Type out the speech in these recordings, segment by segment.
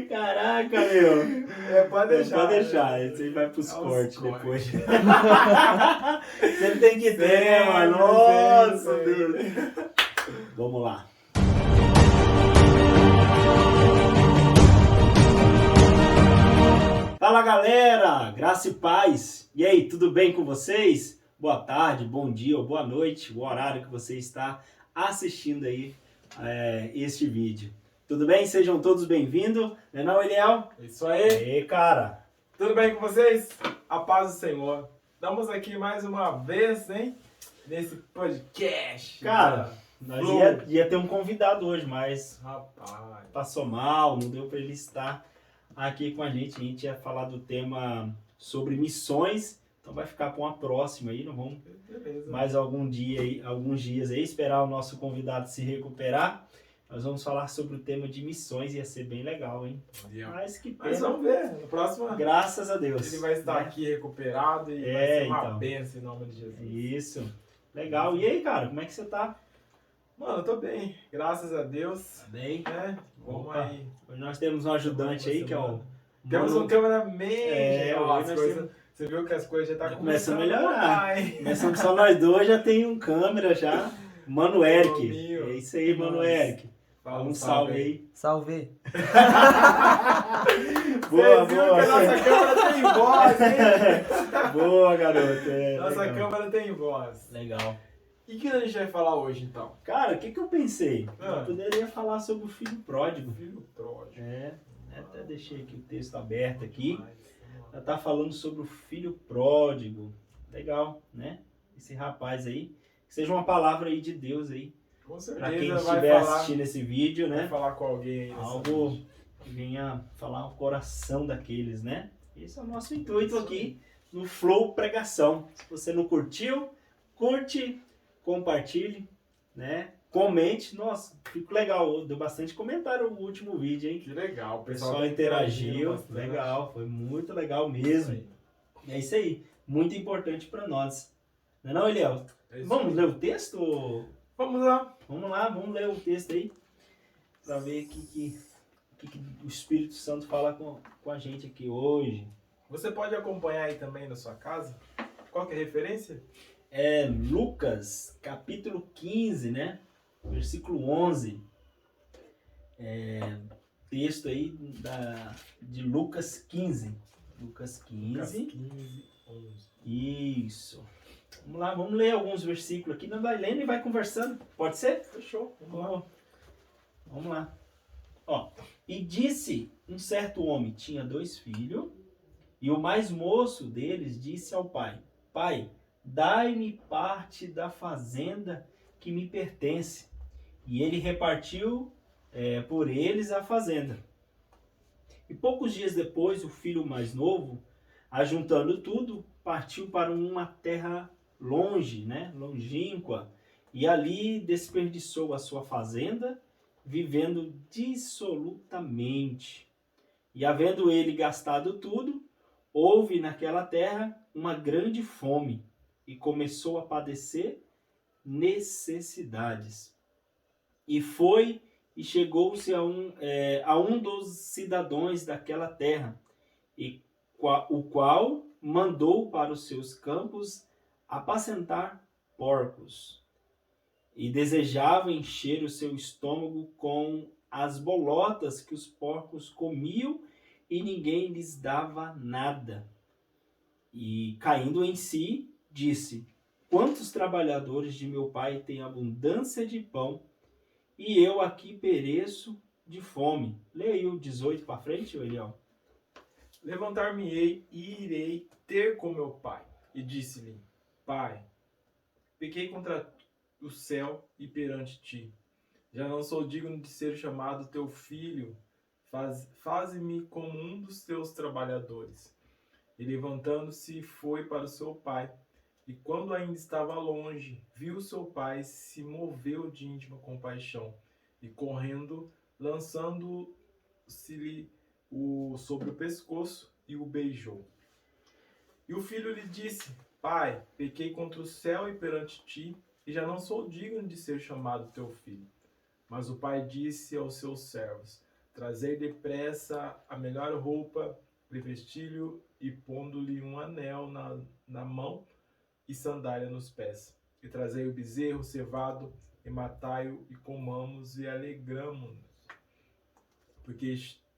Caraca, meu. Pode deixar. Pode deixar, né? esse aí vai pros É cortes os depois. cortes. Sempre tem que ter, né, mano? Nossa, Deus. Vamos lá. Fala, galera! Graça e paz. E aí, tudo bem com vocês? Boa tarde, bom dia ou boa noite, o horário que você está assistindo aí este vídeo. Tudo bem? Sejam todos bem-vindos. Não é não, Eliel? Isso aí. E cara. Tudo bem com vocês? A paz do Senhor. Estamos aqui mais uma vez, hein? Nesse podcast. Cara, nós ia ter um convidado hoje, mas Rapaz. passou mal, não deu para ele estar aqui com a gente. A gente ia falar do tema sobre missões, então vai ficar para uma próxima aí. Não vamos Beleza. mais alguns dias aí, esperar o nosso convidado se recuperar. Nós vamos falar sobre o tema de missões, ia ser bem legal, hein? Mas que Mas pena. vamos ver. No próximo, Graças a Deus. ele vai estar né? aqui recuperado e vai ser uma então. bênção em nome de Jesus. Isso. Legal. E aí, cara, como é que você tá? Mano, eu tô bem. Graças a Deus. Bem. Né? Vamos Opa. aí. Hoje nós temos um ajudante aí, que é o... Temos um cameraman. Ó, hoje as nós coisas, você viu que as coisas já tá Já começa a melhorar. mudar, hein? Começamos só nós dois, já tem um câmera já. Mano Eric. Meu. É isso aí, Mano Eric. Fala Um salve aí. Salve! Boa, Você viu boa. que a nossa câmera tem voz, hein? Boa, garoto. Nossa legal. câmera tem voz. Legal. E o que a gente vai falar hoje, então? Cara, o que eu pensei? Ah. Eu poderia falar sobre o filho pródigo. Filho pródigo. Até deixei aqui o texto aberto aqui. Ela tá falando sobre o filho pródigo. Legal, né? Esse rapaz aí. Que seja uma palavra aí de Deus aí. Com Pra certeza quem vai estiver falar, assistindo esse vídeo, vai né? falar com alguém aí nessa Algo noite. que venha falar o coração daqueles, né? Esse é o nosso intuito aqui no Flow Pregação. Se você não curtiu, curte, compartilhe, né? Comente. Nossa, fico legal. Deu bastante comentário no último vídeo, hein? Que legal. O pessoal tá interagiu. bastante. Legal, foi muito legal mesmo. É isso aí. Muito importante para nós. Não é não, Eliel? É isso Vamos aí. ler o texto? Vamos lá. Vamos lá, vamos ler o texto aí. Para ver o que o Espírito Santo fala com a gente aqui hoje. Você pode acompanhar aí também na sua casa? Qual que é a referência? É Lucas, capítulo 15, né? Versículo 11. Texto aí de Lucas 15. Lucas 15. 15, 11. Isso. Vamos lá, vamos ler alguns versículos aqui. Não vai lendo e vai conversando. Pode ser? Fechou. Vamos lá. Vamos lá. Ó. E disse um certo homem, tinha 2 filhos, e o mais moço deles disse ao pai: Pai, dai-me parte da fazenda que me pertence. E ele repartiu por eles a fazenda. E poucos dias depois, o filho mais novo, ajuntando tudo, partiu para uma terra longe, né? Longínqua, e ali desperdiçou a sua fazenda, vivendo dissolutamente. E havendo ele gastado tudo, houve naquela terra uma grande fome, e começou a padecer necessidades. E foi e chegou-se a um dos cidadãos daquela terra, o qual mandou para os seus campos apacentar porcos. E desejava encher o seu estômago com as bolotas que os porcos comiam, e ninguém lhes dava nada. E caindo em si, disse: Quantos trabalhadores de meu pai têm abundância de pão, e eu aqui pereço de fome. Leia aí o 18 para frente, Eliel. Levantar-me-ei e irei ter com meu pai. E disse-lhe: Pai, pequei contra o céu e perante ti. Já não sou digno de ser chamado teu filho. Faze-me como um dos teus trabalhadores. E levantando-se, foi para o seu pai. E quando ainda estava longe, viu seu pai, se moveu de íntima compaixão. E correndo, lançando-se-lhe sobre o pescoço, e o beijou. E o filho lhe disse: Pai, pequei contra o céu e perante ti, e já não sou digno de ser chamado teu filho. Mas o pai disse aos seus servos: Trazei depressa a melhor roupa, revesti-lhe e pondo-lhe um anel na mão e sandália nos pés. E trazei o bezerro cevado e matai-o e comamos e alegramo-nos. Porque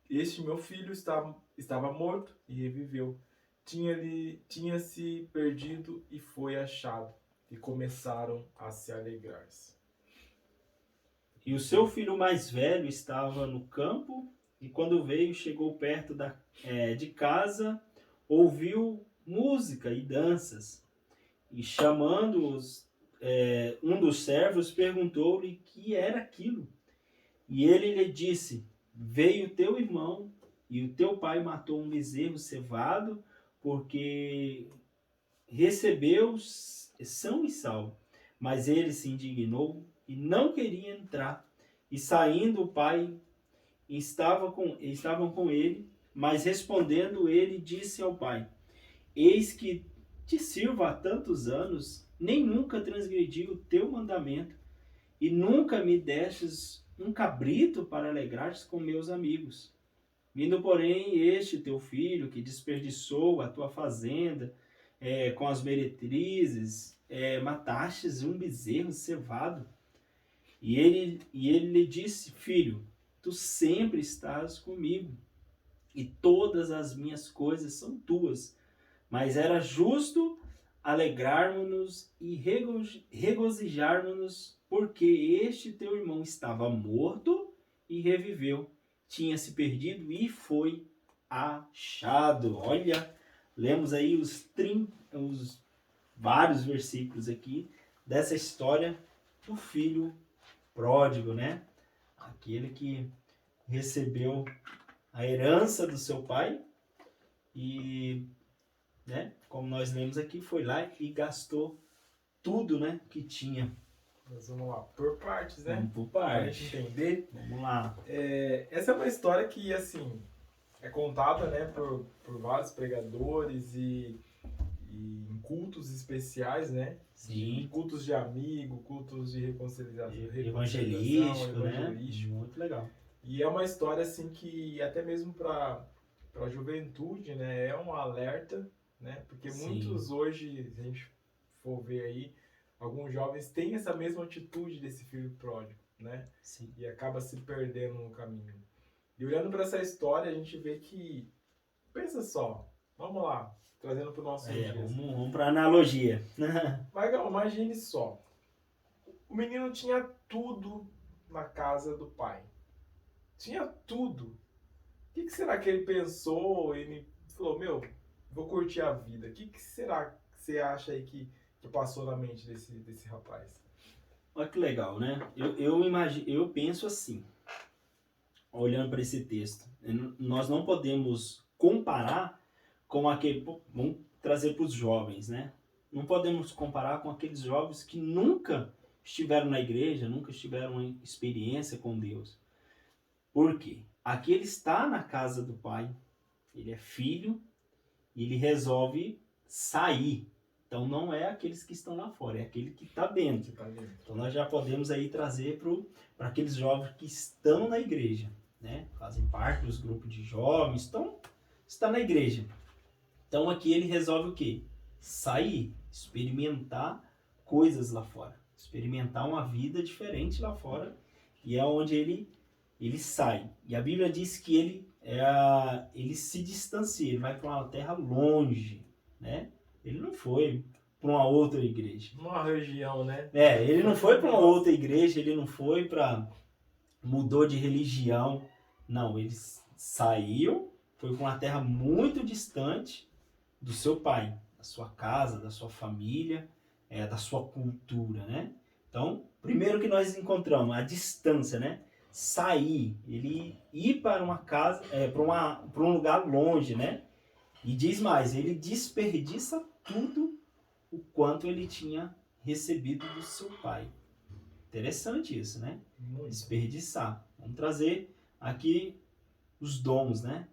este meu filho estava morto e reviveu. Tinha-se perdido e foi achado. E começaram a se alegrar. E o seu filho mais velho estava no campo, e quando veio, chegou perto de casa, ouviu música e danças. E chamando-os, um dos servos perguntou-lhe que era aquilo. E ele lhe disse: veio teu irmão, e o teu pai matou um bezerro cevado, porque recebeu são e salvo. Mas ele se indignou e não queria entrar. E saindo o pai, estavam com ele, mas respondendo ele disse ao pai: eis que te sirvo há tantos anos, nem nunca transgredi o teu mandamento, e nunca me destes um cabrito para alegrar-te com meus amigos. Vindo, porém, este teu filho, que desperdiçou a tua fazenda com as meretrizes, matastes um bezerro cevado. E ele lhe disse: filho, tu sempre estás comigo, e todas as minhas coisas são tuas. Mas era justo alegrarmos-nos e regozijarmos-nos, porque este teu irmão estava morto e reviveu, tinha se perdido e foi achado. Olha, lemos aí os vários versículos aqui dessa história do filho pródigo, né? Aquele que recebeu a herança do seu pai e, né, como nós lemos aqui, foi lá e gastou tudo, né, que tinha. Nós vamos lá, por partes, né? Vamos por Para a partes. gente entender. Vamos lá. Essa é uma história que, assim, é contada, né, por vários pregadores e em cultos especiais, né? Sim. Cultos de amigo, cultos de reconciliação, Evangelístico, né? evangelístico. Muito legal. E é uma história, assim, que até mesmo para a juventude, né, é um alerta, né? Porque Sim. muitos hoje, se a gente for ver aí, alguns jovens têm essa mesma atitude desse filho pródigo, né? Sim. E acaba se perdendo no caminho. E olhando para essa história, a gente vê que, pensa só, vamos lá, trazendo para o nosso dia. Vamos para a analogia. Mas imagine só, o menino tinha tudo na casa do pai. Tinha tudo. O que será que ele pensou? Ele falou, meu, vou curtir a vida. O que será que você acha aí que passou na mente desse rapaz? Olha que legal, né? Eu penso assim, olhando para esse texto. Nós não podemos comparar com aquele... Vamos trazer para os jovens, né? Não podemos comparar com aqueles jovens que nunca estiveram na igreja, nunca tiveram uma experiência com Deus. Por quê? Aqui ele está na casa do pai, ele é filho, e ele resolve sair. Então não é aqueles que estão lá fora, é aquele que está dentro. Então nós já podemos aí trazer para aqueles jovens que estão na igreja, né? Fazem parte dos grupos de jovens, está na igreja. Então aqui ele resolve o quê? Sair, experimentar coisas lá fora, experimentar uma vida diferente lá fora, e é onde ele sai. E a Bíblia diz que ele se distancia, ele vai para uma terra longe, né? Ele não foi para uma outra igreja. Uma região, né? Ele não foi para uma outra igreja, ele não foi mudou de religião. Não, ele saiu, foi para uma terra muito distante do seu pai, da sua casa, da sua família, da sua cultura, né? Então, primeiro que nós encontramos, a distância, né? Sair, ele ir para uma casa, para um lugar longe, né? E diz mais, ele desperdiça tudo o quanto ele tinha recebido do seu pai. Interessante isso, né? Muito. Desperdiçar. Vamos trazer aqui os dons, né?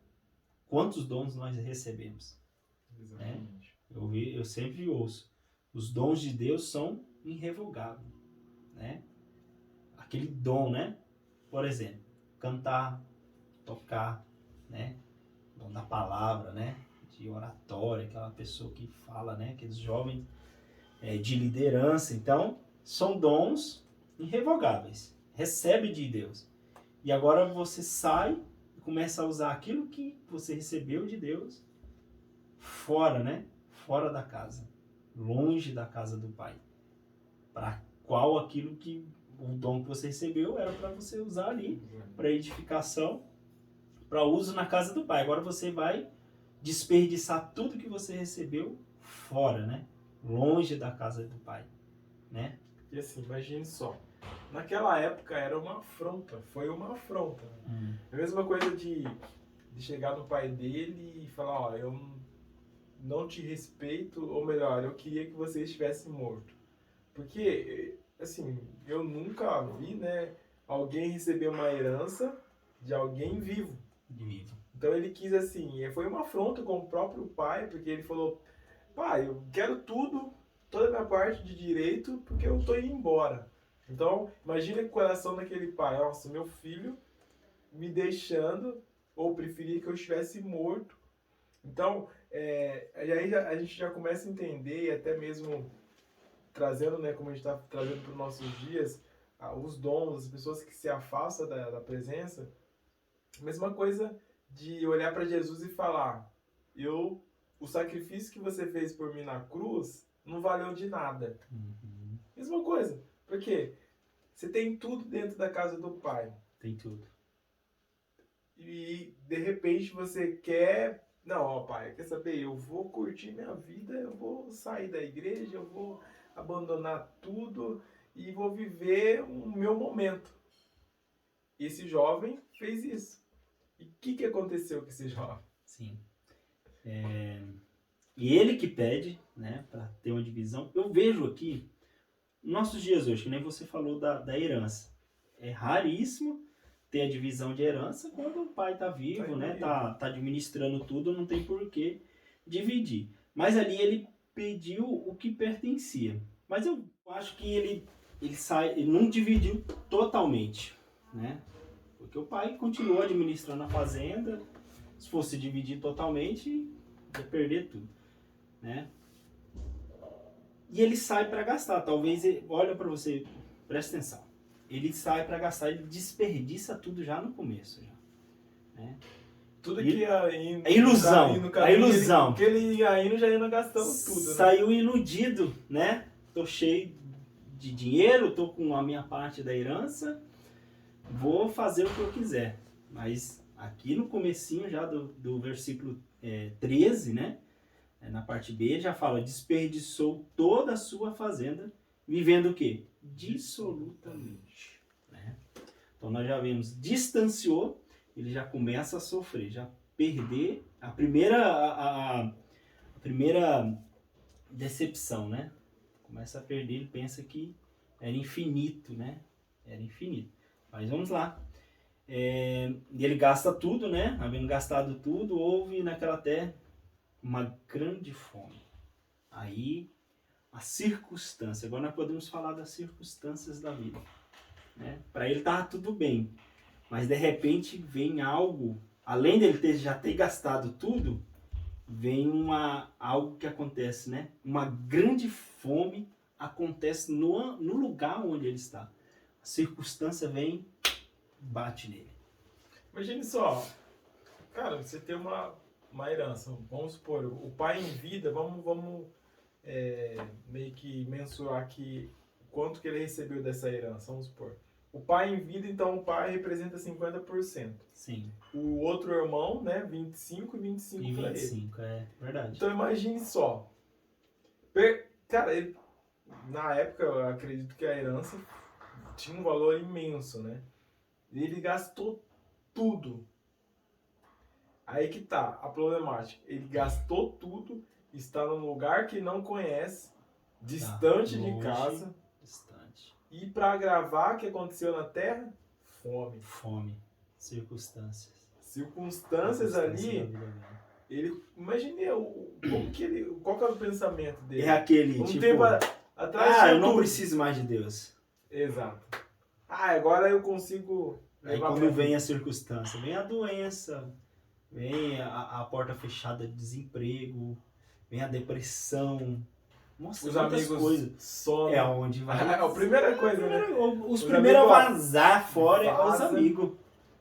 Quantos dons nós recebemos? Exatamente. Eu sempre ouço. Os dons de Deus são irrevogáveis, né? Aquele dom, né? Por exemplo, cantar, tocar, né? Dom da palavra, né? De oratória, aquela pessoa que fala, né? Aqueles jovens de liderança. Então, são dons irrevogáveis. Recebe de Deus. E agora você sai e começa a usar aquilo que você recebeu de Deus fora, né? Fora da casa. Longe da casa do Pai. Para qual aquilo que o dom que você recebeu era para você usar ali, para edificação, para uso na casa do Pai. Agora você vai desperdiçar tudo que você recebeu fora, né? Longe da casa do Pai, né? E assim, imagine só. Naquela época era uma afronta, foi uma afronta. É a mesma coisa de chegar no pai dele e falar, ó, eu não te respeito, ou melhor, eu queria que você estivesse morto. Porque, assim, eu nunca vi, né, alguém receber uma herança de alguém vivo. Então ele quis, assim, foi uma afronta com o próprio pai, porque ele falou, pai, eu quero tudo, toda a minha parte de direito, porque eu tô indo embora. Então, imagina o coração daquele pai, nossa, meu filho me deixando, ou preferia que eu estivesse morto. Então, e aí a gente já começa a entender, e até mesmo trazendo, né, como a gente está trazendo para os nossos dias, os dons, as pessoas que se afastam da presença, a mesma coisa de olhar para Jesus e falar, o sacrifício que você fez por mim na cruz não valeu de nada. Mesma coisa. Por quê? Você tem tudo dentro da casa do Pai. Tem tudo. E, de repente, você quer... Não, ó, pai, quer saber? Eu vou curtir minha vida, eu vou sair da igreja, eu vou abandonar tudo e vou viver o meu momento. Esse jovem fez isso. E o que aconteceu com esse jovem? Sim. E ele que pede, né, para ter uma divisão. Eu vejo aqui, nossos dias hoje, que nem você falou da herança. É raríssimo ter a divisão de herança quando o pai está vivo, né, tá administrando tudo, não tem por que dividir. Mas ali ele pediu o que pertencia. Mas eu acho que ele não dividiu totalmente, né? Porque o pai continuou administrando a fazenda. Se fosse dividir totalmente, ia perder tudo, né? E ele sai para gastar. Talvez, olha para você, presta atenção. Ele sai para gastar, ele desperdiça tudo já no começo, já, né? Tudo que ia indo, a ilusão, a ilusão. Porque ele ia indo, já ia gastando tudo, né? Saiu iludido, né? Tô cheio de dinheiro, tô com a minha parte da herança, vou fazer o que eu quiser. Mas aqui no comecinho já do versículo 13, né? Na parte B já fala, desperdiçou toda a sua fazenda, vivendo o quê? Dissolutamente. Né? Então nós já vemos, distanciou, ele já começa a sofrer, já perder a primeira decepção, né? Começa a perder, ele pensa que era infinito, né? Era infinito. Mas vamos lá. Ele gasta tudo, né? Havendo gastado tudo, houve naquela terra uma grande fome. Aí, a circunstância. Agora nós podemos falar das circunstâncias da vida. Né? Para ele estava tudo bem. Mas de repente vem algo, além dele já ter gastado tudo, vem algo que acontece, né? Uma grande fome acontece no lugar onde ele está. A circunstância vem, bate nele. Imagine só, cara, você tem uma herança, vamos supor, o pai em vida, vamos meio que mensurar aqui quanto que ele recebeu dessa herança, vamos supor. O pai em vida, então o pai representa 50%. Sim. O outro irmão, né, 25 e 25 para ele. 25, é verdade. Então imagine só. Cara, na época eu acredito que a herança tinha um valor imenso, né? Ele gastou tudo. Aí que tá a problemática. Ele gastou tudo, está num lugar que não conhece, distante de casa. Distante. E para agravar o que aconteceu na Terra, fome. Fome. Circunstâncias. Circunstâncias ali. Ele, imagine qual que era o pensamento dele? É aquele, tempo atrás. Eu não preciso mais de Deus. Exato. Agora eu consigo Aí levar quando pra vem vida. a circunstância, vem a doença, vem a porta fechada de desemprego, vem a depressão, nossa, Os muitas amigos coisas. É somem. onde vai. A primeira coisa, né? Os Os primeiros a amigos, ó, vazar fora é os vaza, amigos.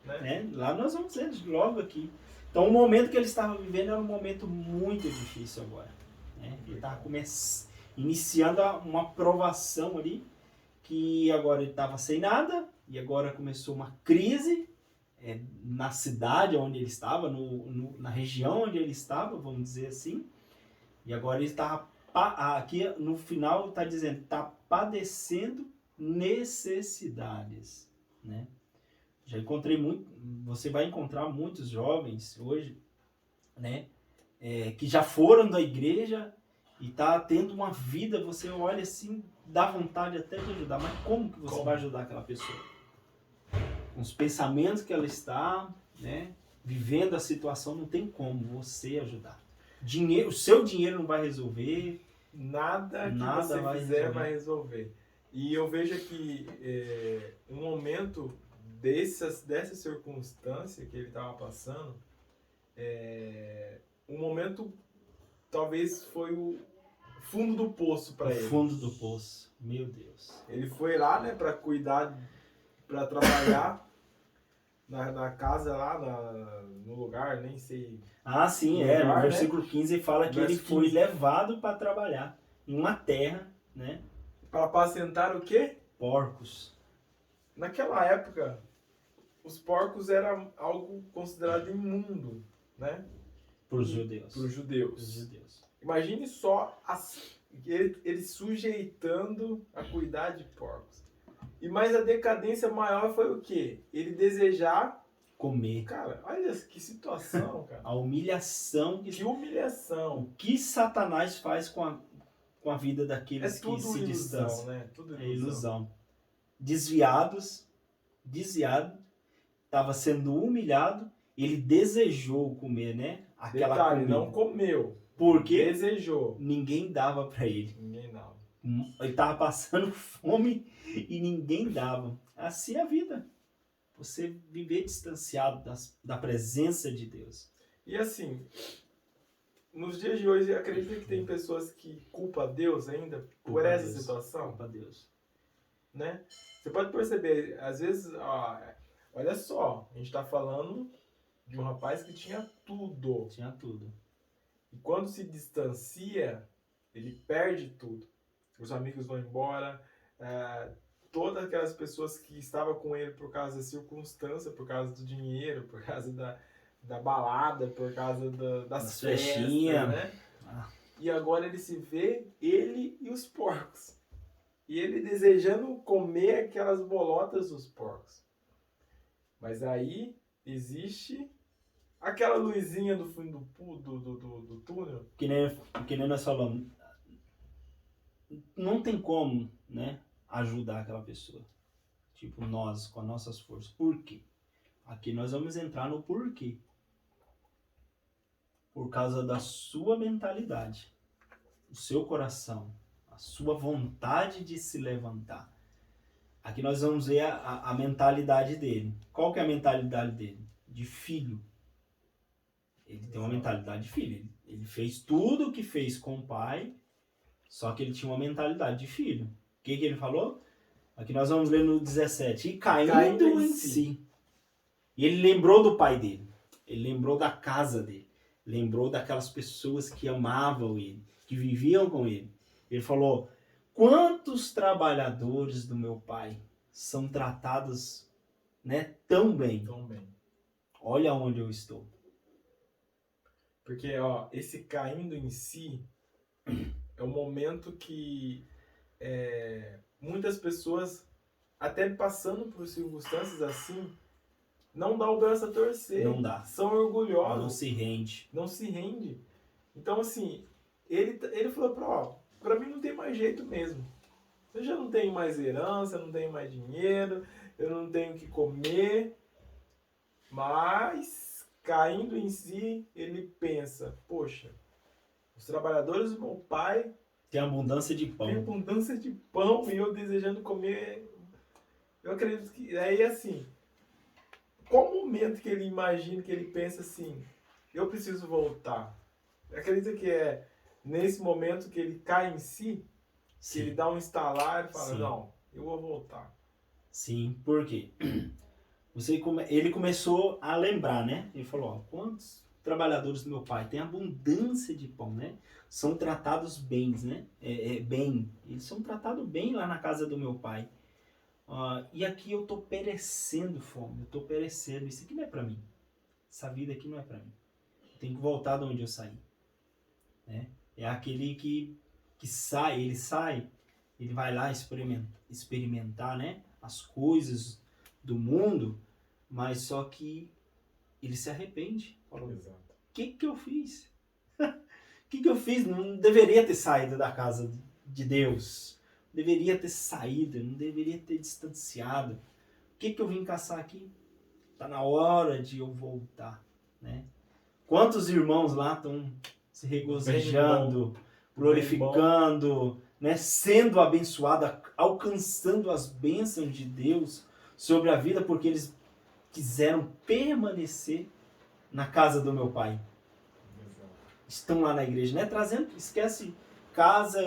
né? Né? Lá nós vamos ver logo aqui. Então o momento que ele estava vivendo era um momento muito difícil agora. Né? Ele estava iniciando uma provação ali, que agora ele estava sem nada, e agora começou uma crise na cidade onde ele estava, na região onde ele estava, vamos dizer assim, e agora ele estava, aqui no final está dizendo, está padecendo necessidades, né? Já encontrei você vai encontrar muitos jovens hoje, né, que já foram da igreja e tá tendo uma vida, você olha assim, dá vontade até de ajudar, mas como que você vai ajudar aquela pessoa? Com os pensamentos que ela está, né, vivendo a situação, não tem como você ajudar. O seu dinheiro não vai resolver, Nada que você fizer vai resolver. E eu vejo que um momento dessa circunstância que ele estava passando, um momento talvez foi o fundo do poço para ele. O fundo do poço, meu Deus. Ele foi lá, né, para cuidar, para trabalhar na casa lá, no lugar, nem sei. Ah, sim, no versículo 15 fala que ele foi levado para trabalhar em uma terra, né? Para apacentar o quê? Porcos. Naquela época, os porcos eram algo considerado imundo, né? Para os judeus. Para os judeus. Imagine só ele sujeitando a cuidar de porcos. E mais a decadência maior foi o quê? Ele desejar comer. Cara, olha que situação, cara. A humilhação. Que humilhação. O que Satanás faz com a vida daqueles que se distanciam? Né? Tudo ilusão. É ilusão. Desviado, estava sendo humilhado, ele desejou comer, né? Aquela comida. Não comeu. Porque desejou. Ninguém dava para ele. Ninguém dava. Ele estava passando fome e ninguém dava. Assim é a vida. Você viver distanciado da presença de Deus. E assim, nos dias de hoje, acredito que tem pessoas que culpam Deus ainda por essa situação. Culpa Deus. Né? Você pode perceber, às vezes, olha só, a gente está falando de um rapaz que tinha tudo. Tinha tudo. E quando se distancia, ele perde tudo. Os amigos vão embora, todas aquelas pessoas que estavam com ele por causa da circunstância, por causa do dinheiro, por causa da balada, por causa das festas, né? E agora ele se vê, ele e os porcos. E ele desejando comer aquelas bolotas dos porcos. Mas aí existe aquela luzinha do fundo do túnel. Que nem nós falamos. Não tem como, né, ajudar aquela pessoa. Tipo, nós, com as nossas forças. Por quê? Aqui nós vamos entrar no porquê. Por causa da sua mentalidade, o seu coração, a sua vontade de se levantar. Aqui nós vamos ver a mentalidade dele. Qual que é a mentalidade dele? De filho. Ele tem uma mentalidade de filho. Ele fez tudo o que fez com o pai, só que ele tinha uma mentalidade de filho. O que ele falou? Aqui nós vamos ler no 17. E caindo em si. E ele lembrou do pai dele. Ele lembrou da casa dele. Lembrou daquelas pessoas que amavam ele, que viviam com ele. Ele falou, quantos trabalhadores do meu pai são tratados, né, tão bem? Tão bem. Olha onde eu estou. Porque, esse caindo em si é um momento que muitas pessoas, até passando por circunstâncias assim, não dá o braço a torcer. Não dá. São orgulhosos. Não se rende. Não se rende. Então, assim, ele falou pra mim não tem mais jeito mesmo. Eu já não tenho mais herança, não tenho mais dinheiro, eu não tenho o que comer. Mas, caindo em si, ele pensa, poxa, os trabalhadores do meu pai tem abundância de pão. Tem abundância de pão e eu desejando comer. Eu acredito que aí assim, qual momento que ele imagina, que ele pensa assim, eu preciso voltar? Acredita que é nesse momento que ele cai em si, que ele Sim, dá um estalar e fala, sim, não, eu vou voltar. sim. Por quê? Ele começou a lembrar, né? Ele falou, ó, quantos trabalhadores do meu pai têm abundância de pão, né? São tratados bem, né? Bem. Eles são tratados bem lá na casa do meu pai. E aqui eu tô perecendo fome, eu tô perecendo. Isso aqui não é para mim. Essa vida aqui não é para mim. Eu tenho que voltar de onde eu saí, né? É aquele que sai, ele vai lá experimentar, né? As coisas do mundo, mas só que ele se arrepende. Falou, o Exato. que eu fiz? O que eu fiz? Não deveria ter saído da casa de Deus. Deveria ter saído, não deveria ter distanciado. O que eu vim caçar aqui? Tá na hora de eu voltar, né? Quantos irmãos lá estão se regozijando, glorificando, né? Sendo abençoados, alcançando as bênçãos de Deus sobre a vida, porque eles quiseram permanecer na casa do meu pai. Exato. Estão lá na igreja, né? Trazendo, esquece casa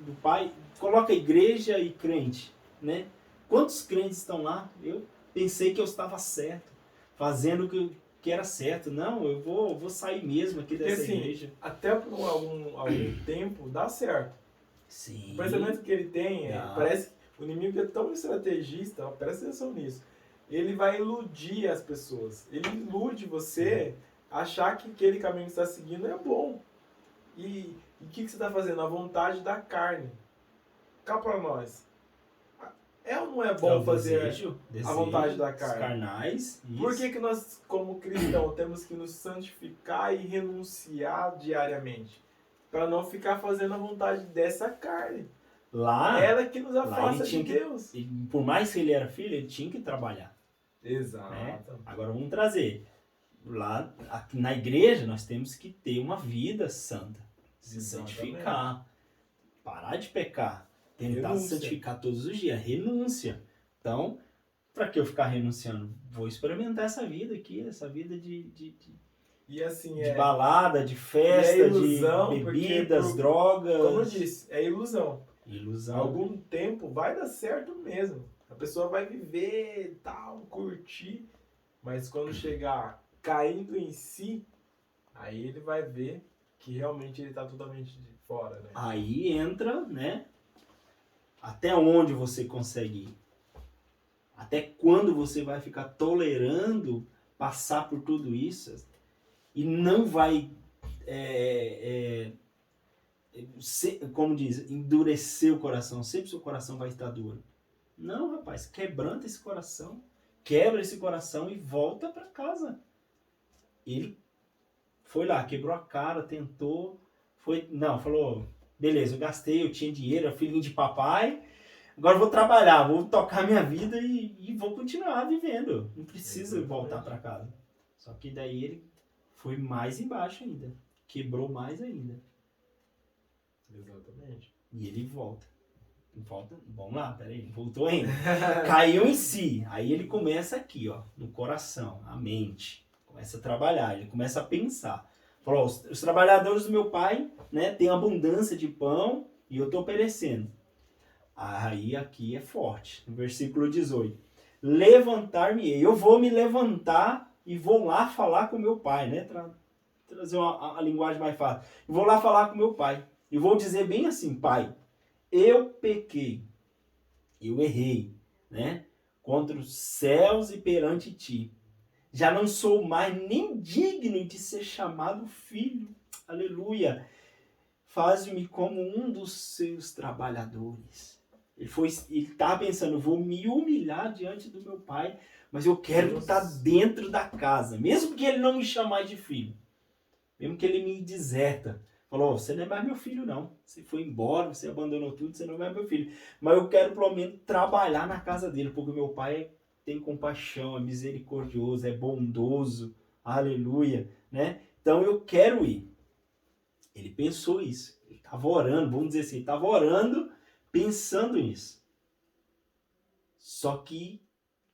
do pai, coloca igreja e crente, né? Quantos crentes estão lá? Eu pensei que eu estava certo, fazendo o que era certo. Não, eu vou sair mesmo aqui Porque dessa assim, igreja. até por algum tempo dá certo. Sim. O pensamento que ele tem, Dá. parece que o inimigo é tão estrategista, ó, presta atenção nisso. Ele vai iludir as pessoas. Ele ilude você achar que aquele caminho que você está seguindo é bom. E o que você está fazendo? A vontade da carne. Cá para nós. É ou não é bom fazer desejo, a vontade da os carne? carnais. Por Isso. que nós, como cristãos, temos que nos santificar e renunciar diariamente? Para não ficar fazendo a vontade dessa carne. Lá, Ela que nos lá afasta ele tinha de que, Deus. por mais que ele era filho, ele tinha que trabalhar. Exato. Né? Agora vamos trazer. Lá, aqui na igreja, nós temos que ter uma vida santa. Se Exatamente. santificar. Parar de pecar. Tentar se Renúncia. santificar todos os dias. Renúncia. Então, para que eu ficar renunciando? Vou experimentar essa vida aqui, essa vida E assim, de balada, de festa, ilusão, de porque bebidas, drogas. como eu disse, é ilusão. Ilusão. Algum tempo vai dar certo mesmo. A pessoa vai viver, tal, curtir. Mas quando chegar caindo em si, aí ele vai ver que realmente ele está totalmente de fora, né? Aí entra, né? Até onde você consegue ir? Até quando você vai ficar tolerando passar por tudo isso e não vai, como diz, endurecer o coração? Sempre o seu coração vai estar duro. Não, rapaz, quebranta esse coração, quebra esse coração e volta para casa. Ele foi lá, quebrou a cara, tentou, falou, beleza, eu gastei, eu tinha dinheiro, é filhinho de papai, agora eu vou trabalhar, vou tocar minha vida e vou continuar vivendo. Não preciso voltar para casa. Só que daí ele foi mais embaixo ainda, quebrou mais ainda. Exatamente. E ele volta. Vamos lá, peraí, voltou ainda. Caiu em si. Aí ele começa aqui, ó, no coração, a mente. Começa a trabalhar, ele começa a pensar. Falou, os trabalhadores do meu pai, né, têm abundância de pão e eu estou perecendo. Aí aqui é forte, no versículo 18. Levantar-me-ei. Eu vou me levantar e vou lá falar com meu pai, né? Trazer a linguagem mais fácil. Eu vou lá falar com meu pai. E vou dizer bem assim, pai, eu pequei, eu errei, né? Contra os céus e perante ti. Já não sou mais nem digno de ser chamado filho. Aleluia. Faz-me como um dos seus trabalhadores. Ele estava pensando, vou me humilhar diante do meu pai, mas eu quero estar dentro da casa. Mesmo que ele não me chamar de filho. Mesmo que ele me deserta. Falou, você não é mais meu filho não. Você foi embora, você abandonou tudo, você não é mais meu filho. Mas eu quero pelo menos trabalhar na casa dele, porque meu pai tem compaixão, é misericordioso, é bondoso. Aleluia, né? Então eu quero ir. Ele pensou isso. Ele estava orando, vamos dizer assim, ele estava orando, pensando nisso. Só que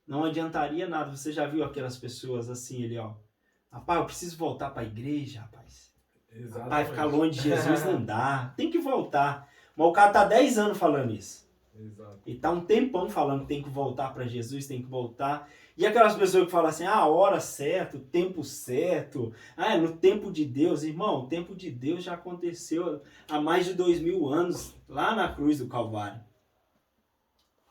Não adiantaria nada. Você já viu aquelas pessoas assim, ele, ó. Rapaz, eu preciso voltar para a igreja, rapaz. Exatamente. Rapaz, ficar longe de Jesus não dá. Tem que voltar. Mas o cara tá 10 anos falando isso. Exato. E tá um tempão falando que tem que voltar para Jesus, tem que voltar. E aquelas pessoas que falam assim, a hora certa, o tempo certo, no tempo de Deus. Irmão, o tempo de Deus já aconteceu há mais de 2000 anos, lá na cruz do Calvário.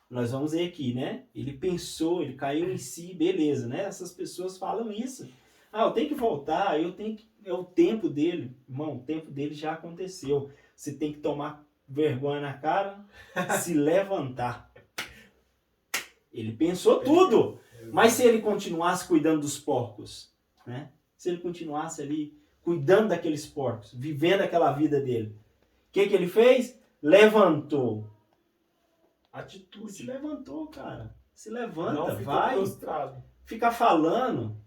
Nós vamos ver aqui, né? Ele pensou, ele caiu em si, beleza, né? Essas pessoas falam isso. Eu tenho que voltar, é o tempo dele. Irmão, o tempo dele já aconteceu. Você tem que tomar vergonha na cara, se levantar. Ele pensou tudo. Mas se ele continuasse cuidando dos porcos, né? Se ele continuasse ali cuidando daqueles porcos, vivendo aquela vida dele, o que ele fez? Levantou. Atitude. Se levantou, cara. Se levanta, não ficou vai. prostrado. Ficar falando,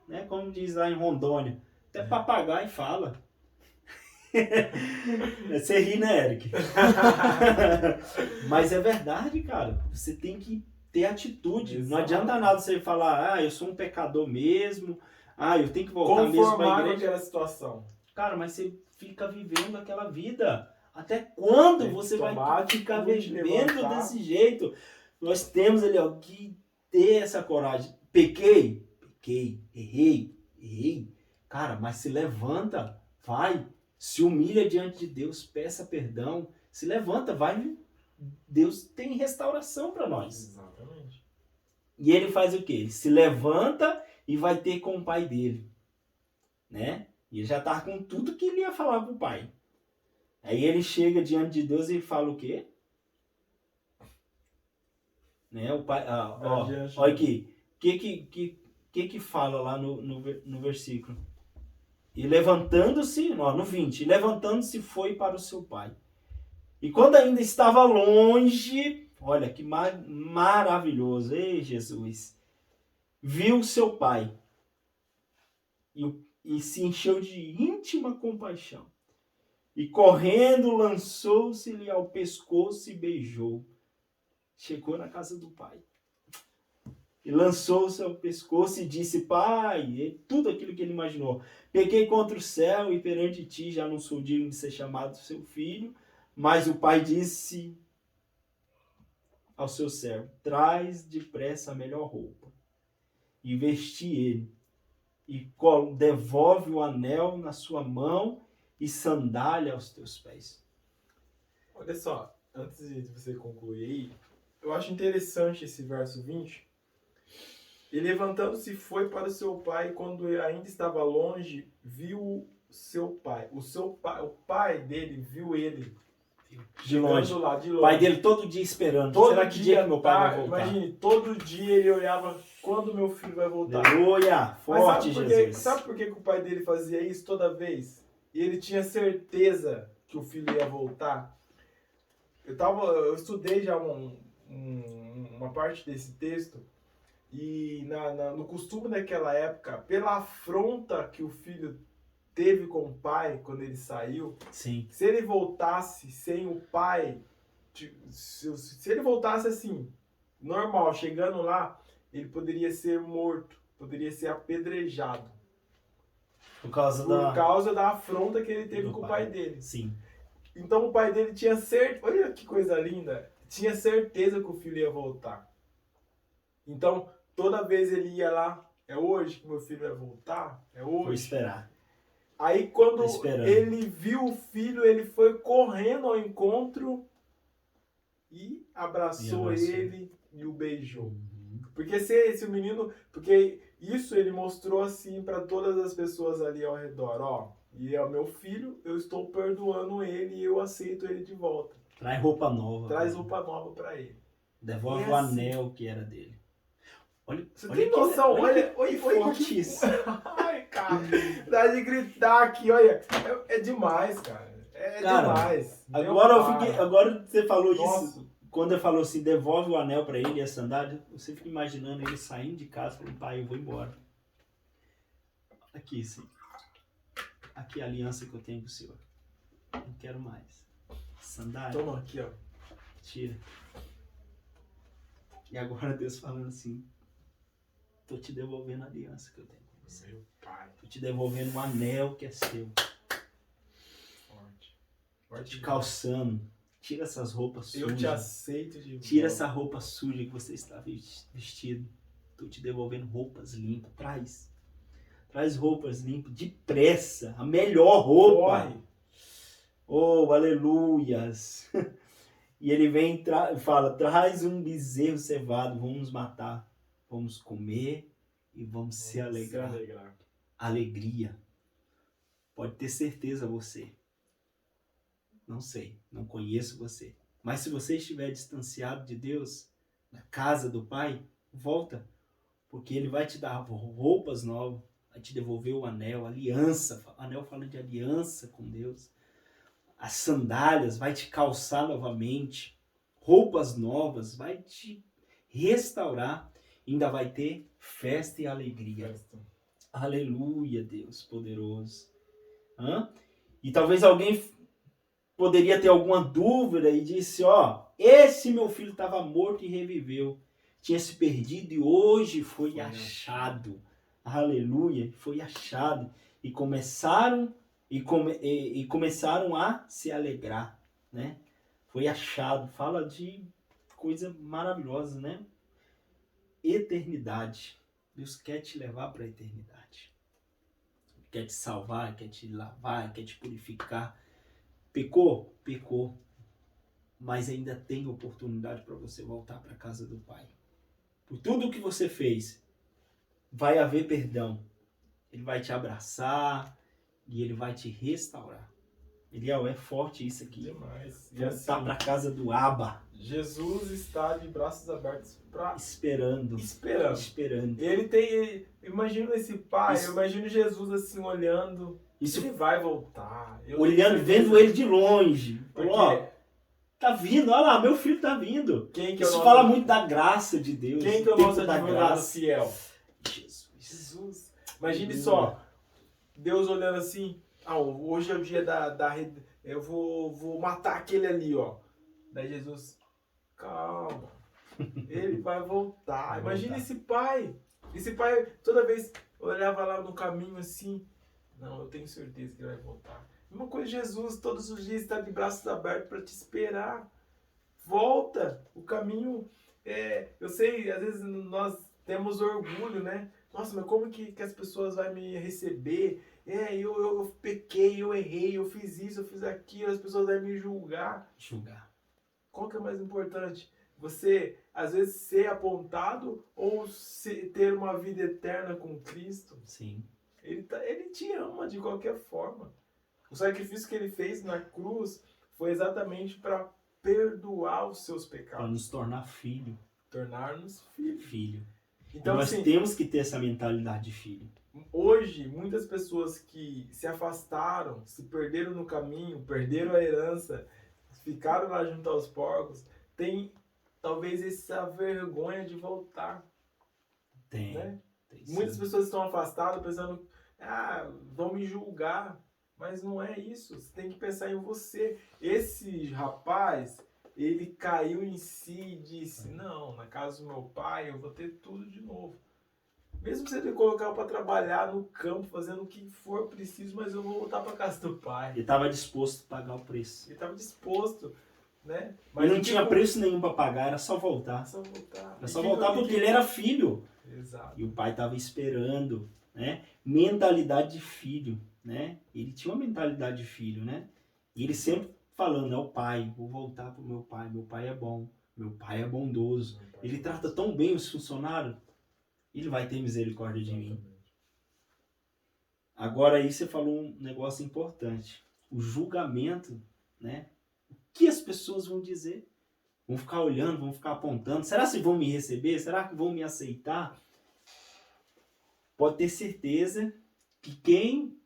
né? Como diz lá em Rondônia, até papagaio fala. Você ri, né, Eric? Mas é verdade, cara. Você tem que ter atitude. Exato. Não adianta nada você falar, eu sou um pecador mesmo, eu tenho que voltar mesmo para a Conformar com igreja. aquela situação. Cara, mas você fica vivendo aquela vida. Até quando Tem que você vai tomar ficar atitude, vivendo levantar. desse jeito? Nós temos ali, que ter essa coragem. Pequei, errei. Cara, mas se levanta, vai. Se humilha diante de Deus, peça perdão, se levanta, vai. Deus tem restauração para nós. Exatamente. E ele faz o quê? Ele se levanta e vai ter com o pai dele, né? E ele já tá com tudo que ele ia falar pro pai. Aí ele chega diante de Deus e fala o quê? Né? O pai, olha aqui, que fala lá no versículo? E levantando-se, no 20, levantando-se foi para o seu pai. E quando ainda estava longe, olha que maravilhoso, ei Jesus, viu seu pai e se encheu de íntima compaixão. E correndo lançou-se-lhe ao pescoço e beijou. Chegou na casa do pai. E lançou-se ao pescoço e disse, pai, tudo aquilo que ele imaginou. Pequei contra o céu e perante ti já não sou digno de ser chamado seu filho. Mas o pai disse ao seu servo, traz depressa a melhor roupa e vesti ele. E devolve o anel na sua mão e sandália aos teus pés. Olha só, antes de você concluir aí, eu acho interessante esse verso 20. E levantando-se foi para o seu pai, e quando ele ainda estava longe, viu seu pai. O pai dele viu ele. De longe. Lá, de longe. O pai dele todo dia esperando. Todo Será que dia que meu pai vai voltar? Imagine, todo dia ele olhava quando meu filho vai voltar. Aleluia! Forte, Jesus. Sabe por que o pai dele fazia isso toda vez? E ele tinha certeza que o filho ia voltar. Eu estudei já uma parte desse texto. E no costume daquela época, pela afronta que o filho teve com o pai quando ele saiu, sim, se ele voltasse sem o pai, se ele voltasse assim, normal, chegando lá, ele poderia ser morto, poderia ser apedrejado. Por causa da afronta que ele teve com o pai dele. Sim. Então o pai dele tinha certeza, olha que coisa linda, tinha certeza que o filho ia voltar. Então, toda vez ele ia lá, é hoje que meu filho vai voltar? É hoje? Vou esperar. Aí quando ele viu o filho, ele foi correndo ao encontro e abraçou ele e o beijou. Uhum. Porque se o menino... Porque isso ele mostrou assim para todas as pessoas ali ao redor. E é o meu filho, eu estou perdoando ele e eu aceito ele de volta. Traz roupa nova. Traz roupa nova para ele. Devolve o anel que era dele. Olha, você tem noção? Olha forte isso. Ai, cara. Dá de gritar aqui, olha. É demais, cara. Demais. Agora você falou Nossa. isso. Quando ele falou assim, devolve o anel para ele e a sandália, você fica imaginando ele saindo de casa e falando, pai, eu vou embora. Aqui, sim. Aqui a aliança que eu tenho com o Senhor. Não quero mais. Sandália. Toma aqui, ó. Tira. E agora Deus falando assim, Estou te devolvendo a aliança que eu tenho com você. Meu pai. Estou te devolvendo um anel que é seu. Forte. Estou te calçando. Tira essas roupas sujas. Eu te aceito de Tira volta. essa roupa suja que você está vestido. Estou te devolvendo roupas limpas. Traz. Traz roupas limpas. Depressa. A melhor roupa. Corre. Oh, aleluias. E ele vem e fala, traz um bezerro cevado, vamos matar. Vamos comer e vamos se alegrar. Alegria. Pode ter certeza você. Não sei, não conheço você. Mas se você estiver distanciado de Deus, na casa do Pai, volta. Porque Ele vai te dar roupas novas, vai te devolver o anel, aliança. O anel fala de aliança com Deus. As sandálias, vai te calçar novamente. Roupas novas, vai te restaurar. Ainda vai ter festa e alegria. Aleluia, Deus poderoso. E talvez alguém poderia ter alguma dúvida e disse, esse meu filho estava morto e reviveu. Tinha se perdido e hoje foi achado. Aleluia, foi achado. E começaram a se alegrar, né? Foi achado. Fala de coisa maravilhosa, né? Eternidade. Deus quer te levar para a eternidade. Quer te salvar, quer te lavar, quer te purificar. Pecou? Pecou. Mas ainda tem oportunidade para você voltar para a casa do Pai. Por tudo o que você fez, vai haver perdão. Ele vai te abraçar e Ele vai te restaurar. Eliel, é forte isso aqui. Demais. E Voltar assim, para a casa do Abba. Jesus está de braços abertos para Esperando. Imagina esse pai, eu imagino Jesus assim olhando. Ele vai voltar. Vendo ele de longe. Falou, tá vindo, olha lá, meu filho tá vindo. Isso fala muito da graça de Deus. Quem que é o nosso advogado fiel? Jesus. Imagine só, Deus olhando assim, hoje é o dia eu vou matar aquele ali, ó. Daí Jesus, calma, ele vai voltar. Imagina esse pai, toda vez olhava lá no caminho assim, não, eu tenho certeza que ele vai voltar. Mesma coisa, Jesus todos os dias está de braços abertos para te esperar. Volta, o caminho, eu sei, às vezes nós temos orgulho, né? Nossa, mas como que as pessoas vão me receber? Eu pequei, eu errei, eu fiz isso, eu fiz aquilo, as pessoas vão me julgar. Qual que é mais importante? Você, às vezes, ser apontado ou ter uma vida eterna com Cristo? Sim. Ele te ama de qualquer forma. O sacrifício que ele fez na cruz foi exatamente para perdoar os seus pecados. Para nos tornar filho. Tornar-nos filho. Então, nós temos que ter essa mentalidade de filho. Hoje, muitas pessoas que se afastaram, se perderam no caminho, perderam a herança, ficaram lá junto aos porcos, têm talvez essa vergonha de voltar. Tem. Né? Muitas pessoas estão afastadas pensando, vão me julgar. Mas não é isso. Você tem que pensar em você. Esse rapaz, ele caiu em si e disse, não, na casa do meu pai eu vou ter tudo de novo. Mesmo que você tenha que colocar para trabalhar no campo, fazendo o que for preciso, mas eu vou voltar para casa do pai. Ele estava disposto a pagar o preço. Ele estava disposto, né? Mas não tinha preço nenhum para pagar, era só voltar. Era só voltar porque ele era filho. Exato. E o pai estava esperando, né? Mentalidade de filho, né? Ele tinha uma mentalidade de filho, né? E ele sempre falando, é o pai, vou voltar pro meu pai é bom, meu pai é bondoso. Ele trata tão bem os funcionários, ele vai ter misericórdia de mim. Agora aí você falou um negócio importante, o julgamento, né? O que as pessoas vão dizer? Vão ficar olhando, vão ficar apontando, será que vão me receber? Será que vão me aceitar? Pode ter certeza que quem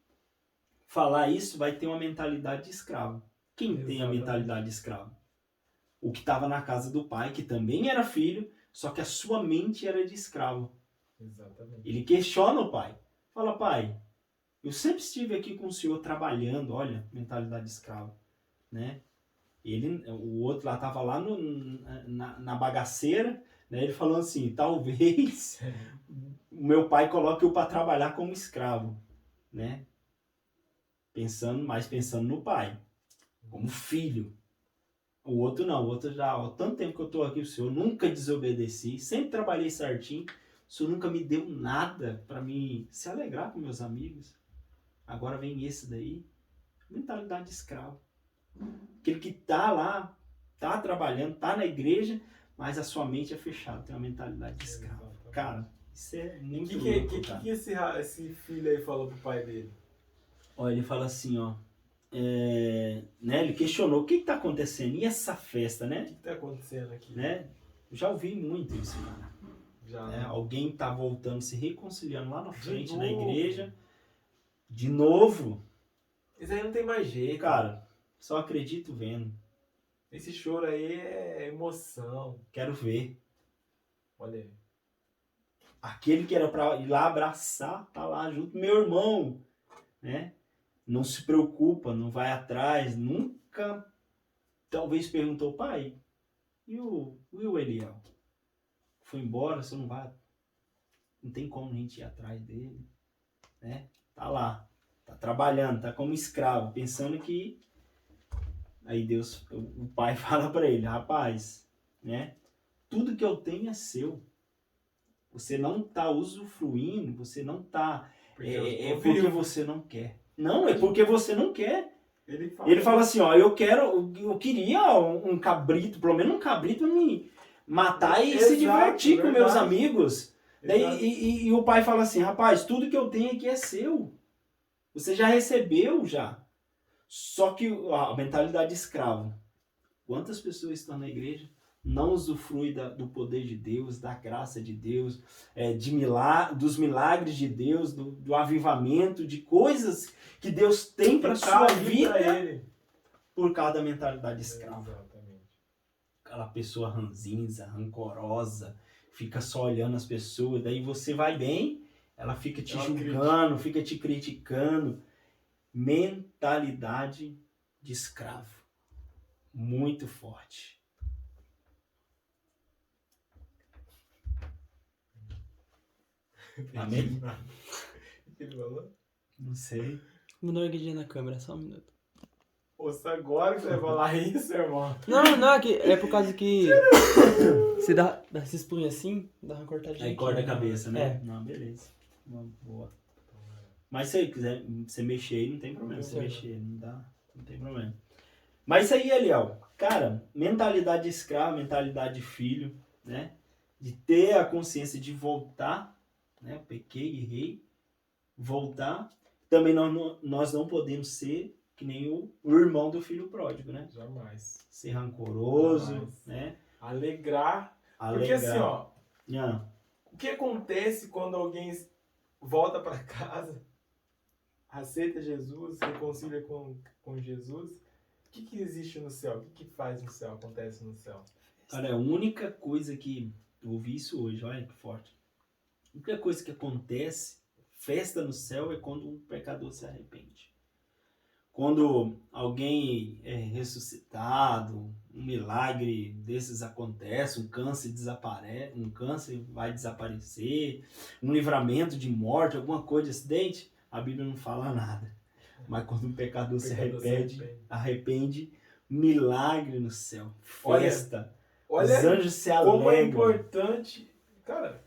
falar isso vai ter uma mentalidade de escravo. Quem tem a mentalidade de escravo? O que estava na casa do pai, que também era filho, só que a sua mente era de escravo. Exatamente. Ele questiona o pai. Fala, pai, eu sempre estive aqui com o senhor trabalhando, olha, mentalidade de escravo, né? O outro lá estava lá na bagaceira, Né? Ele falou assim, talvez o meu pai coloque eu para trabalhar como escravo, né? Pensando no pai, como filho. O outro não, o outro já, ó, tanto tempo que eu estou aqui, o senhor nunca desobedeci, sempre trabalhei certinho, o senhor nunca me deu nada para me se alegrar com meus amigos. Agora vem esse daí, mentalidade de escravo. Aquele que tá lá, tá trabalhando, tá na igreja, mas a sua mente é fechada, tem uma mentalidade de escravo. Cara, isso é muito louco, cara. O que esse filho aí falou pro pai dele? Ó, ele fala assim, ó, né, ele questionou o que está acontecendo, e essa festa, né? O que está acontecendo aqui? Né? Eu já ouvi muito isso, cara. Já, né? Alguém tá voltando, se reconciliando lá na frente, na novo. igreja, de novo. Isso aí não tem mais jeito. Cara, só acredito vendo. Esse choro aí é emoção. Quero ver. Olha aí. Aquele que era para ir lá abraçar, tá lá junto, meu irmão, né? Não se preocupa, não vai atrás, nunca, talvez perguntou, pai, e o Eliel? Foi embora, você não vai, não tem como a gente ir atrás dele, né? Tá lá, tá trabalhando, tá como escravo, pensando que, aí Deus, o pai fala para ele, rapaz, né? Tudo que eu tenho é seu. Você não tá usufruindo, você não tá, porque você não quer. Não, é porque você não quer. Ele fala assim, ó, eu queria um cabrito, pelo menos um cabrito pra me matar e se divertir com meus amigos. Daí, e o pai fala assim, rapaz, tudo que eu tenho aqui é seu. Você já recebeu, já. Só que a mentalidade de escravo. Quantas pessoas estão na igreja não usufruem do poder de Deus, da graça de Deus, dos milagres de Deus, do avivamento, de coisas que Deus tem para sua vida por causa da mentalidade escrava. Exatamente. Aquela pessoa ranzinza, rancorosa, fica só olhando as pessoas, daí você vai bem, ela fica te julgando, fica te criticando. Mentalidade de escravo. Muito forte. Amém? O que ele falou? Não sei. Mudou a guidinha na câmera, só um minuto. Ouça agora que você vai falar isso, irmão. Não, é por causa que você dá esses punhos assim, dá uma cortadinha. Aí corta a cabeça, né? É. Não, beleza. Uma boa. Mas se quiser você mexer aí, não tem problema. Você mexer, não tem problema. Mas isso aí, Eliel, cara, mentalidade de escravo, mentalidade de filho, né? De ter a consciência de voltar, né? Eu pequei, errei, voltar. Também nós não podemos ser que nem o irmão do filho pródigo, né? Jamais. Ser rancoroso, Jamais. né? Alegrar. Porque assim, ó, o que acontece quando alguém volta para casa, aceita Jesus, se reconcilia com Jesus? O que existe no céu? O que faz no céu? Acontece no céu? Cara, a única coisa que... Eu ouvi isso hoje, olha que forte. A única coisa que acontece, festa no céu, é quando um pecador se arrepende. Quando alguém é ressuscitado, um milagre desses acontece, um câncer vai desaparecer, um livramento de morte, alguma coisa de acidente, a Bíblia não fala nada. Mas quando um pecador se arrepende, milagre no céu, festa, os anjos se alegram. Como é importante, cara,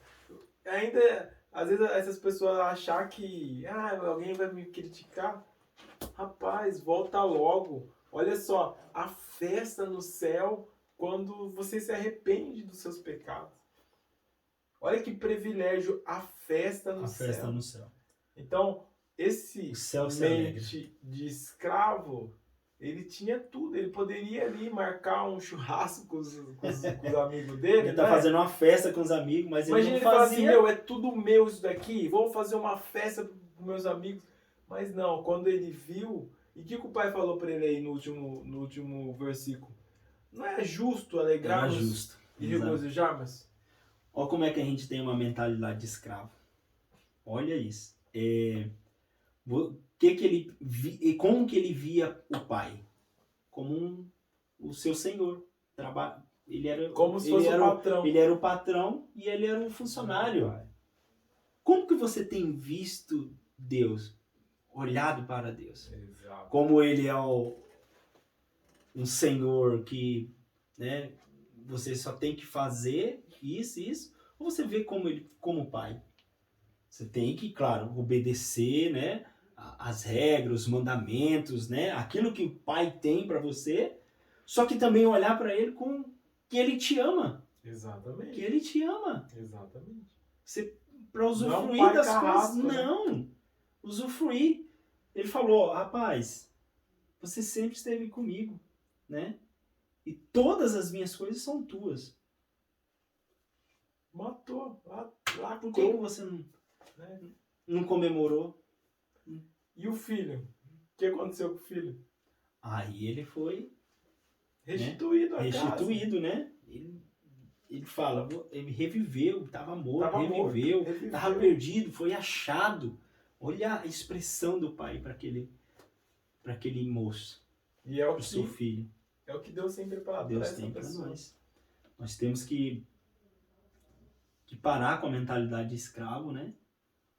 ainda, às vezes essas pessoas acham que alguém vai me criticar. Rapaz, volta logo. Olha só, a festa no céu quando você se arrepende dos seus pecados. Olha que privilégio, a festa no céu. A festa no céu. Então, esse mente de escravo, ele tinha tudo. Ele poderia ali marcar um churrasco com os amigos dele. Ele tá fazendo uma festa com os amigos, mas ele não fazia. Fala assim, é tudo meu isso daqui, vou fazer uma festa com meus amigos. Mas não, quando ele viu, e o que o pai falou para ele aí no último versículo? Não é justo alegrarmos e regozijarmos? Olha como é que a gente tem uma mentalidade de escravo. Olha isso. Como que ele via o pai? Como o seu senhor, Ele era, Como se ele fosse era o patrão. Ele era o patrão e ele era o funcionário. Como que você tem visto Deus? Olhado para Deus? Exato. Como ele é um senhor que, né, você só tem que fazer isso, ou você vê como ele como pai? Você tem que, claro, obedecer, né, as regras, os mandamentos, né, aquilo que o pai tem para você, só que também olhar para ele com que ele te ama, Exatamente. que ele te ama. Exatamente. Você para usufruir pai das carrasco, coisas, né? não. Usufruir. Ele falou, rapaz, você sempre esteve comigo, né? E todas as minhas coisas são tuas. Matou. Por que você não comemorou? E o filho? O que aconteceu com o filho? Aí ele foi Restituído a restituído, né? Ele fala, ele reviveu, estava morto, Tava reviveu, morto, reviveu. estava perdido, foi achado. Olha a expressão do pai para aquele moço, E é o para o seu que, filho. é o que Deus tem preparado Deus para essa tem para pessoa. nós. Nós temos que parar com a mentalidade de escravo, né?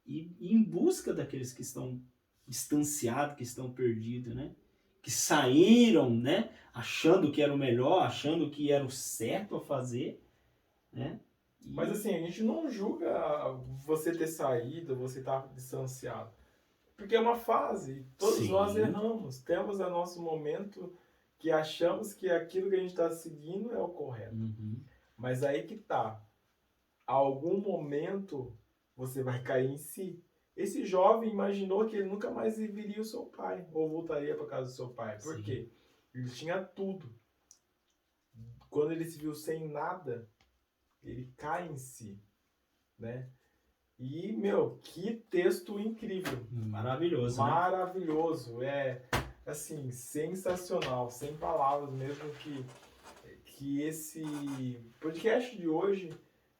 E ir em busca daqueles que estão distanciados, que estão perdidos, né? Que saíram, né? Achando que era o melhor, achando que era o certo a fazer, né? Mas assim, a gente não julga você ter saído, você estar distanciado. Porque é uma fase. Todos Sim. nós erramos. Temos o nosso momento que achamos que aquilo que a gente está seguindo é o correto. Uhum. Mas aí que tá. A algum momento você vai cair em si. Esse jovem imaginou que ele nunca mais viria o seu pai. Ou voltaria para casa do seu pai. Por Sim. quê? Ele tinha tudo. Quando ele se viu sem nada, ele cai em si, né? E, meu, que texto incrível. Maravilhoso, né? Maravilhoso. É, assim, sensacional. Sem palavras mesmo que esse podcast de hoje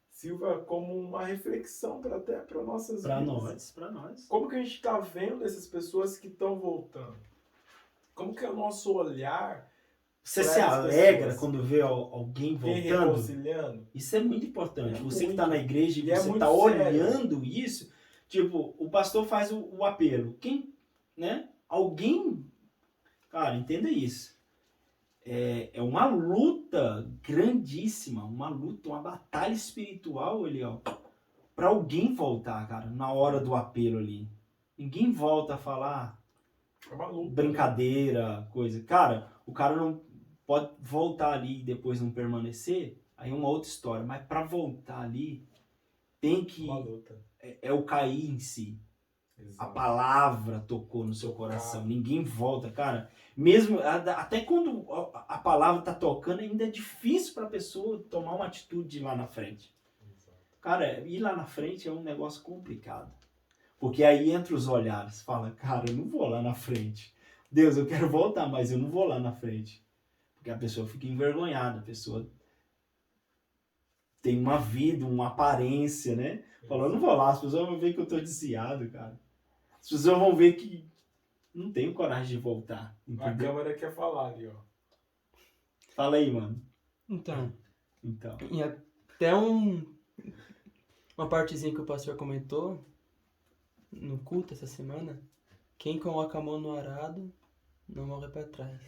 sirva como uma reflexão até para nossas vidas. Para nós. Como que a gente está vendo essas pessoas que estão voltando? Como que é o nosso olhar? Você para se essas alegra pessoas? quando vê alguém Vem voltando? reconciliando? Isso é muito importante. É Você que muito. está na igreja e E é você muito está sério. olhando isso, tipo, o pastor faz o apelo. Quem, né? Alguém, cara, entenda isso. É uma luta grandíssima, uma luta, uma batalha espiritual ali, ó, para alguém voltar, cara, na hora do apelo ali. Ninguém volta a falar É uma luta. brincadeira, coisa. Cara, o cara não pode voltar ali e depois não permanecer, aí é uma outra história. Mas para voltar ali, tem que... Uma luta. É o cair em si. A Exato. palavra tocou no seu coração. Cara. Ninguém volta, cara. Mesmo até quando a palavra tá tocando, ainda é difícil para a pessoa tomar uma atitude lá na frente. Exato. Cara, ir lá na frente é um negócio complicado. Porque aí entra os olhares. Fala, cara, eu não vou lá na frente. Deus, eu quero voltar, mas eu não vou lá na frente. Porque a pessoa fica envergonhada. A pessoa tem uma vida, uma aparência, né? Fala, eu não vou lá. As pessoas vão ver que eu tô desviado, cara. As pessoas vão ver que não tenho coragem de voltar. A Entendeu? câmera quer falar ali, ó. Fala aí, mano. Então, Então. e até uma partezinha que o pastor comentou no culto essa semana, quem coloca a mão no arado não olha para trás.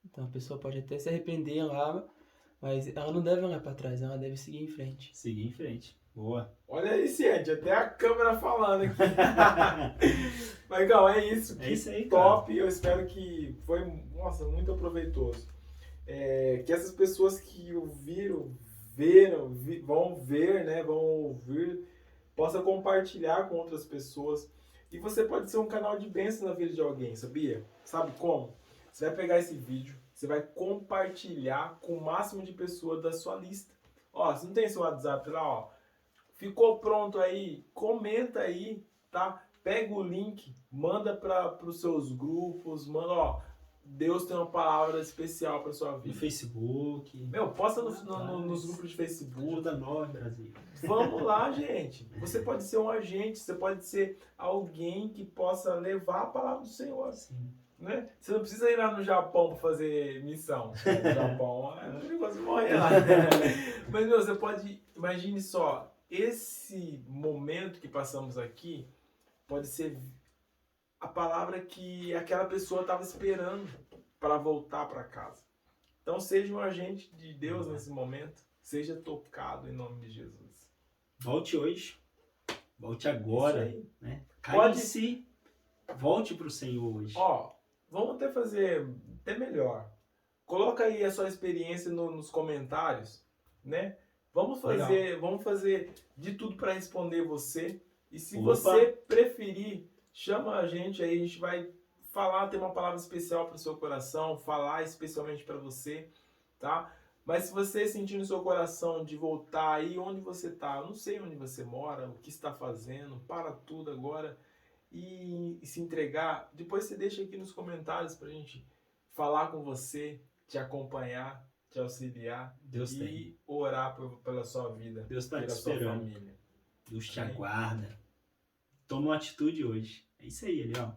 Então a pessoa pode até se arrepender lá, mas ela não deve olhar para trás, ela deve seguir em frente. Seguir em frente. Boa. Olha aí, Ciente, até a câmera falando aqui. Mas, Gal, é isso. É isso aí, top. Eu espero que foi, nossa, muito proveitoso. Que essas pessoas que ouviram, vão ver, né, vão ouvir, possa compartilhar com outras pessoas. E você pode ser um canal de bênção na vida de alguém, sabia? Sabe como? Você vai pegar esse vídeo, você vai compartilhar com o máximo de pessoas da sua lista. Ó, se não tem seu WhatsApp lá, ó, ficou pronto aí, comenta aí, tá? Pega o link, manda para os seus grupos, manda, ó, Deus tem uma palavra especial para sua No vida. Facebook. Meu, posta nos grupos de Facebook. Ajuda nós, Brasil. Vamos lá, gente. Você pode ser um agente, você pode ser alguém que possa levar a palavra do Senhor. Sim. Né? Você não precisa ir lá no Japão para fazer missão. No Japão é perigoso morrer lá. Né? Mas, meu, você pode... Imagine só, esse momento que passamos aqui pode ser a palavra que aquela pessoa estava esperando para voltar para casa. Então, seja um agente de Deus nesse momento. Seja tocado em nome de Jesus. Volte hoje. Volte agora. Isso aí. Né? Pode- Cale-se. Volte para o Senhor hoje. Ó, vamos até fazer até melhor. Coloca aí a sua experiência nos comentários, né? Vamos fazer de tudo para responder você. E se Opa. você preferir, chama a gente aí, a gente vai falar, ter uma palavra especial para o seu coração, falar especialmente para você, tá? Mas se você sentir no seu coração de voltar aí onde você tá, eu não sei onde você mora, o que está fazendo, para tudo agora e se entregar, depois você deixa aqui nos comentários pra gente falar com você, te acompanhar, te auxiliar Deus e tem. orar pela sua vida, Deus está te pela sua esperando. família. Deus te Amém. aguarda. Toma uma atitude hoje. É isso aí, Eliel.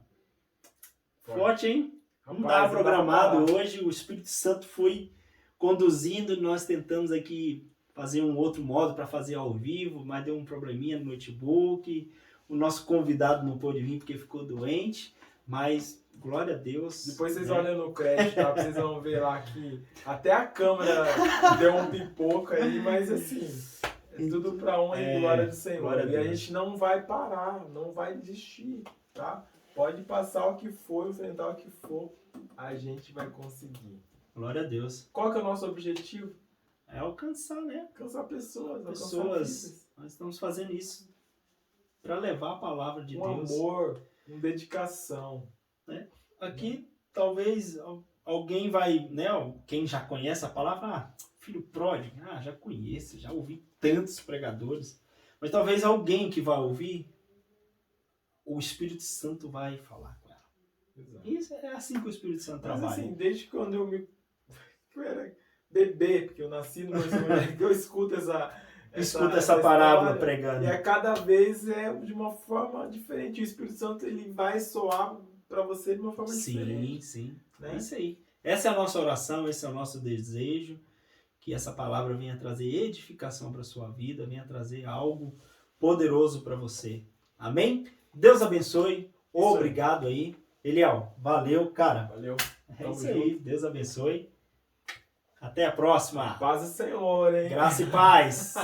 Forte. Forte, hein? Não Rapaz, estava não dá pra programado parar. hoje. O Espírito Santo foi conduzindo. Nós tentamos aqui fazer um outro modo para fazer ao vivo, mas deu um probleminha no notebook. O nosso convidado não pôde vir porque ficou doente. Mas, glória a Deus. Depois vocês né? olham no crédito, tá? Vocês vão ver lá que até a câmera deu um pipoco aí, mas assim, é tudo pra honra e glória do Senhor. glória a E a Deus. gente não vai parar, não vai desistir, tá? Pode passar o que for, enfrentar o que for, a gente vai conseguir. Glória a Deus. Qual que é o nosso objetivo? É alcançar, né? Alcançar pessoas, alcançar Pessoas. vidas. Nós estamos fazendo isso para levar a palavra de Um Deus. amor, uma dedicação. Aqui, talvez alguém vai, né? Quem já conhece a palavra, filho pródigo, já conheço, já ouvi tantos pregadores. Mas talvez alguém que vai ouvir, o Espírito Santo vai falar com ela. Exato. Isso é assim que o Espírito Santo Mas trabalha. assim, desde quando eu era bebê, porque eu nasci no Brasil, que eu escuto Escuta essa parábola história, pregando. e a cada vez é de uma forma diferente. O Espírito Santo ele vai soar para você de uma forma diferente. Sim. Né? É isso aí. Essa é a nossa oração, esse é o nosso desejo, que essa palavra venha trazer edificação para a sua vida, venha trazer algo poderoso para você. Amém? Deus abençoe. Obrigado aí. Eliel, valeu, cara. Valeu. É Tamo isso aí. Deus abençoe. Até a próxima. Paz do Senhor, hein? Graça e paz.